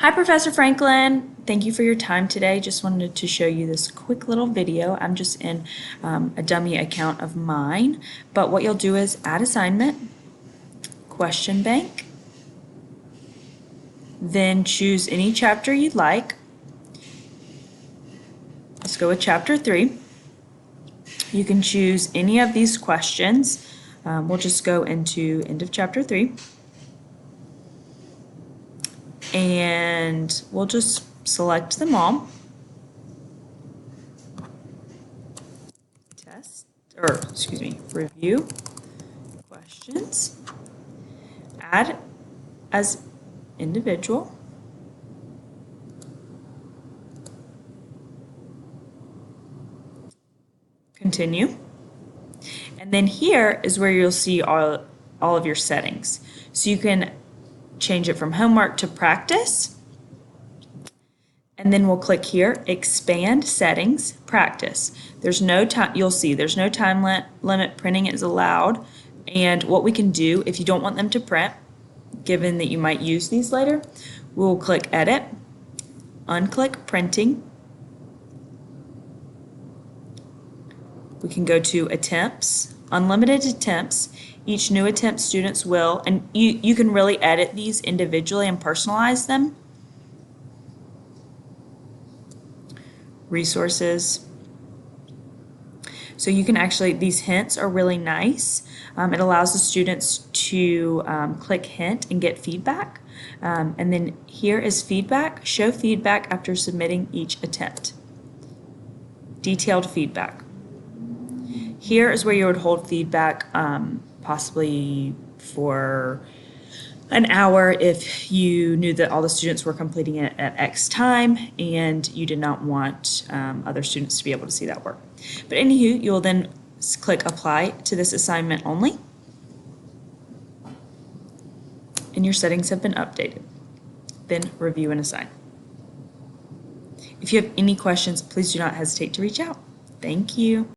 Hi, Professor Franklin. Thank you for your time today. Just wanted to show you this quick little video. I'm just in a dummy account of mine, but what you'll do is add assignment, question bank, then choose any chapter you'd like. Let's go with chapter 3. You can choose any of these questions. We'll just go into end of chapter 3. And we'll just select them all. Review questions. Add as individual. Continue. And then here is where you'll see all of your settings. So you can change it from homework to practice. And then we'll click here, expand settings, practice. There's no time, you'll see there's no time limit, printing is allowed. And what we can do, if you don't want them to print, given that you might use these later, we'll click edit, unclick printing. We can go to attempts, unlimited attempts. Each new attempt students will, and you can really edit these individually and personalize them. Resources. So you can actually, these hints are really nice. It allows the students to click hint and get feedback. And then here is feedback. Show feedback after submitting each attempt. Detailed feedback. Here is where you would hold feedback possibly for an hour if you knew that all the students were completing it at X time and you did not want other students to be able to see that work. But anywho, you will then click apply to this assignment only, and your settings have been updated. Then review and assign. If you have any questions, please do not hesitate to reach out. Thank you.